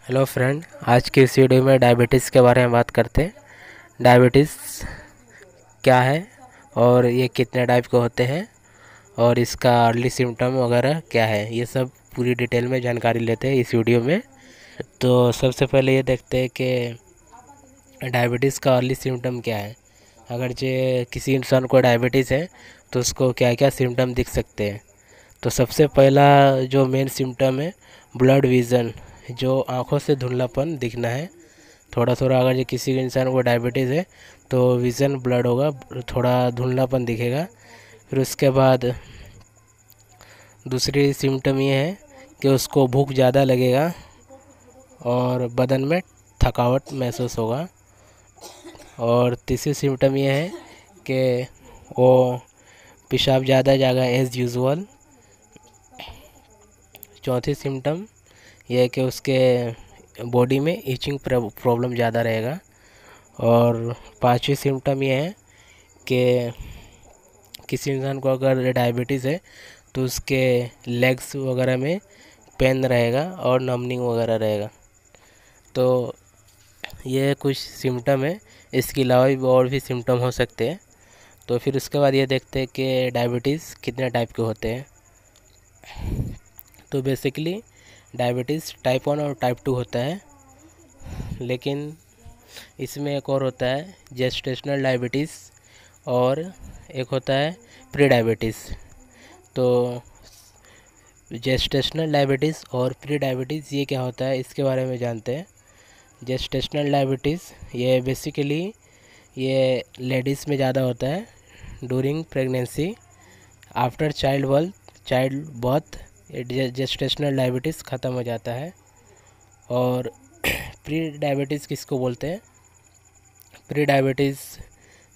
Hello friend, आज की इस वीडियो में डायबिटीज़ के बारे में बात करते हैं। डायबिटीज़ क्या है और ये कितने टाइप के होते हैं और इसका अर्ली सिम्टम वगैरह क्या है, ये सब पूरी डिटेल में जानकारी लेते हैं इस वीडियो में। तो सबसे पहले ये देखते हैं कि डायबिटीज़ का अर्ली सिम्टम क्या है। अगर जे किसी इंसान को डायबिटीज़ है तो उसको क्या क्या सिम्टम दिख सकते हैं। तो सबसे पहला जो मेन सिम्टम है, ब्लड विज़न, जो आँखों से धुंधलापन दिखना है। थोड़ा थोड़ा अगर ये किसी इंसान को डायबिटीज़ है तो विज़न ब्लड होगा, थोड़ा धुंधलापन दिखेगा। फिर उसके बाद दूसरी सिम्टम ये है कि उसको भूख ज़्यादा लगेगा और बदन में थकावट महसूस होगा। और तीसरी सिम्टम ये है कि वो पेशाब ज़्यादा जाएगा एज़ यूजुअल। चौथी सिम्टम यह है कि उसके बॉडी में ईचिंग प्रॉब्लम ज़्यादा रहेगा। और पांचवी सिम्टम ये है कि किसी इंसान को अगर डायबिटीज़ है तो उसके लेग्स वगैरह में पेन रहेगा और नमनिंग वगैरह रहेगा। तो ये कुछ सिम्टम है, इसके अलावा भी और भी सिम्टम हो सकते हैं। तो फिर उसके बाद ये देखते हैं कि डायबिटीज़ कितने टाइप के होते हैं। तो बेसिकली डायबिटीज़ टाइप 1 और टाइप 2 होता है, लेकिन इसमें एक और होता है जेस्टेशनल डायबिटीज़ और एक होता है प्री डायबिटीज़। तो जेस्टेशनल डायबिटीज़ और प्री डायबिटीज़ ये क्या होता है, इसके बारे में जानते हैं। जेस्टेशनल डायबिटीज़ ये बेसिकली ये लेडीज़ में ज़्यादा होता है during pregnancy, after child birth gestational diabetes ख़त्म हो जाता है। और प्री डायबिटीज़ किसको बोलते हैं? प्री डायबिटीज़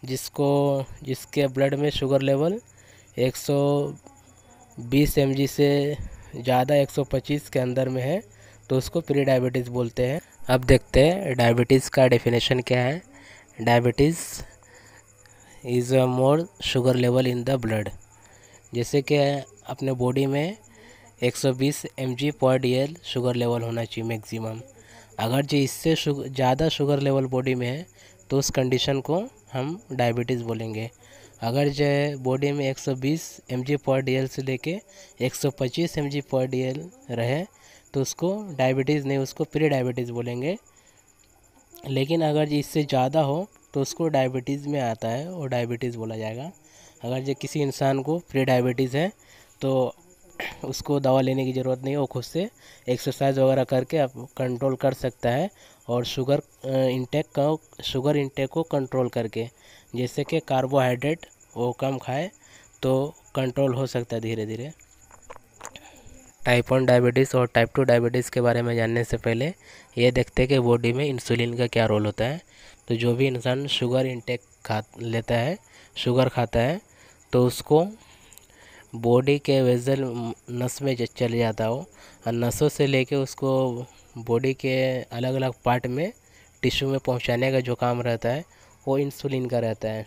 जिसके ब्लड में शुगर लेवल 120 mg से ज़्यादा 125 के अंदर में है तो उसको प्री डायबिटीज़ बोलते हैं। अब देखते हैं डायबिटीज़ का डेफिनेशन क्या है। Diabetes is a more sugar level in the blood. जैसे कि अपने बॉडी में 120 mg/dl शुगर लेवल होना चाहिए मैक्सिमम। अगर जो इससे ज़्यादा शुगर लेवल बॉडी में है तो उस कंडीशन को हम डायबिटीज़ बोलेंगे। अगर जो बॉडी में 120 mg/dl से लेके 125 mg/dl रहे तो उसको डायबिटीज़ नहीं, उसको प्री डायबिटीज़ बोलेंगे। लेकिन अगर जो इससे ज़्यादा हो तो उसको डायबिटीज़ में आता है और डायबिटीज़ बोला जाएगा। अगर जो किसी इंसान को प्री डायबिटीज़ है तो उसको दवा लेने की ज़रूरत नहीं है, वो खुद से एक्सरसाइज वगैरह करके आप कंट्रोल कर सकता है। और शुगर इंटेक को कंट्रोल करके, जैसे कि कार्बोहाइड्रेट वो कम खाए तो कंट्रोल हो सकता है धीरे धीरे। टाइप 1 डायबिटीज़ और टाइप 2 डायबिटीज़ के बारे में जानने से पहले ये देखते हैं कि बॉडी में इंसुलिन का क्या रोल होता है। तो जो भी इंसान शुगर इंटेक लेता है, शुगर खाता है, तो उसको बॉडी के वेजल नस में चले जाता हो और नसों से लेके उसको बॉडी के अलग अलग पार्ट में टिश्यू में पहुंचाने का जो काम रहता है वो इंसुलिन का रहता है।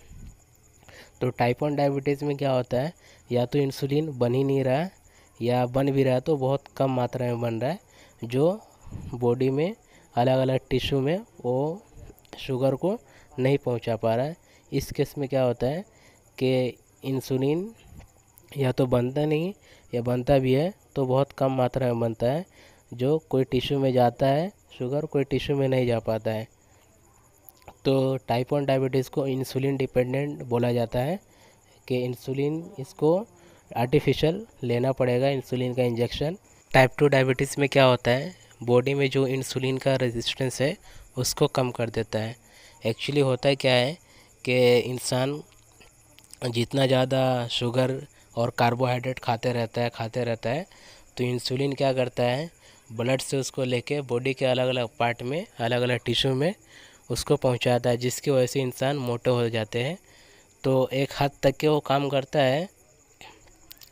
तो टाइप 1 डायबिटीज़ में क्या होता है, या तो इंसुलिन बन ही नहीं रहा है या बन भी रहा है तो बहुत कम मात्रा में बन रहा है, जो बॉडी में अलग अलग टिश्यू में वो शुगर को नहीं पहुंचा पा रहा है। इस केस में क्या होता है कि इंसुलिन या तो बनता नहीं या बनता भी है तो बहुत कम मात्रा में बनता है, जो कोई टिश्यू में जाता है शुगर, कोई टिश्यू में नहीं जा पाता है। तो टाइप 1 डायबिटीज़ को इंसुलिन डिपेंडेंट बोला जाता है कि इंसुलिन इसको आर्टिफिशियल लेना पड़ेगा, इंसुलिन का इंजेक्शन। टाइप 2 डायबिटीज़ में क्या होता है, बॉडी में जो इंसुलिन का रेजिस्टेंस है उसको कम कर देता है। एक्चुअली होता है क्या है कि इंसान जितना ज़्यादा शुगर और कार्बोहाइड्रेट खाते रहता है तो इंसुलिन क्या करता है, ब्लड से उसको लेके बॉडी के अलग अलग पार्ट में, अलग अलग टिश्यू में उसको पहुंचाता है, जिसकी वजह से इंसान मोटे हो जाते हैं। तो एक हद तक के वो काम करता है,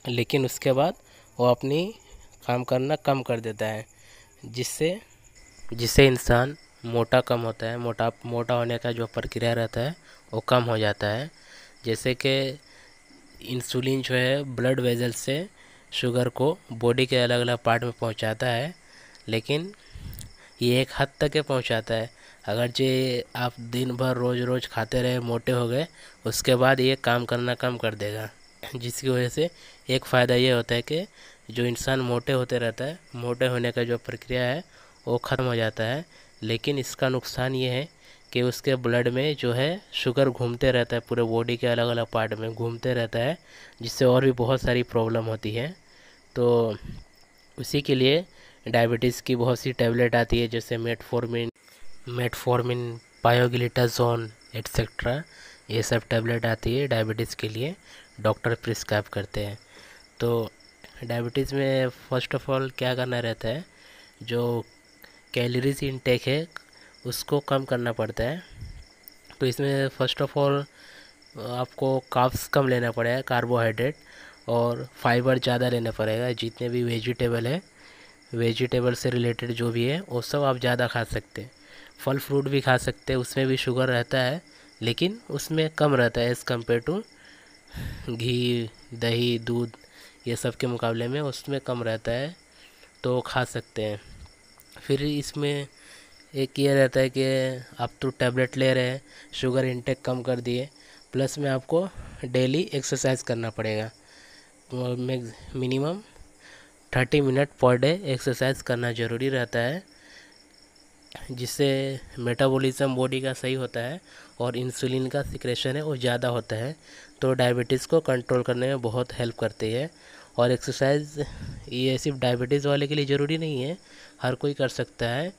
लेकिन उसके बाद वो अपनी काम करना कम कर देता है, जिससे जिससे इंसान मोटा कम होता है। मोटा होने का जो प्रक्रिया रहता है वो कम हो जाता है। जैसे कि इंसुलिन जो है ब्लड वेजल से शुगर को बॉडी के अलग अलग पार्ट में पहुंचाता है, लेकिन ये एक हद तक है पहुंचाता है। अगर जे आप दिन भर रोज़ रोज़ खाते रहे, मोटे हो गए, उसके बाद ये काम करना कम कर देगा। जिसकी वजह से एक फ़ायदा ये होता है कि जो इंसान मोटे होते रहता है, मोटे होने का जो प्रक्रिया है वो ख़त्म हो जाता है। लेकिन इसका नुकसान ये है कि उसके ब्लड में जो है शुगर घूमते रहता है, पूरे बॉडी के अलग अलग पार्ट में घूमते रहता है, जिससे और भी बहुत सारी प्रॉब्लम होती है। तो उसी के लिए डायबिटीज़ की बहुत सी टैबलेट आती है, जैसे मेटफॉर्मिन, पायोग्लिटाजोन एट्सेट्रा। ये सब टैबलेट आती है डायबिटीज़ के लिए, डॉक्टर प्रिस्क्राइब करते हैं। तो डायबिटीज़ में फ़र्स्ट ऑफ ऑल क्या करना रहता है, जो कैलोरीज इनटेक है उसको कम करना पड़ता है। तो इसमें फ़र्स्ट ऑफ ऑल आपको कार्ब्स कम लेना पड़ेगा, कार्बोहाइड्रेट, और फाइबर ज़्यादा लेना पड़ेगा। जितने भी वेजिटेबल है, वेजिटेबल से रिलेटेड जो भी है वो सब आप ज़्यादा खा सकते हैं। फल फ्रूट भी खा सकते हैं, उसमें भी शुगर रहता है, लेकिन उसमें कम रहता है एज़ कम्पेयर टू घी, दही, दूध, ये सब के मुकाबले में उसमें कम रहता है, तो खा सकते हैं। फिर इसमें एक ये रहता है कि आप तो टैबलेट ले रहे हैं, शुगर इंटेक कम कर दिए, प्लस में आपको डेली एक्सरसाइज करना पड़ेगा। Minimum 30 minute per day exercise करना ज़रूरी रहता है, जिससे मेटाबॉलिज्म बॉडी का सही होता है और इंसुलिन का सिक्रेशन है वो ज़्यादा होता है, तो डायबिटीज़ को कंट्रोल करने में बहुत हेल्प करती है। और एक्सरसाइज ये सिर्फ डायबिटीज़ वाले के लिए ज़रूरी नहीं है, हर कोई कर सकता है,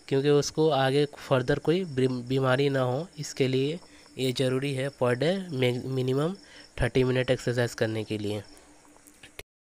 क्योंकि उसको आगे फर्दर कोई बीमारी ना हो, इसके लिए ये ज़रूरी है per day minimum 30 minute exercise करने के लिए।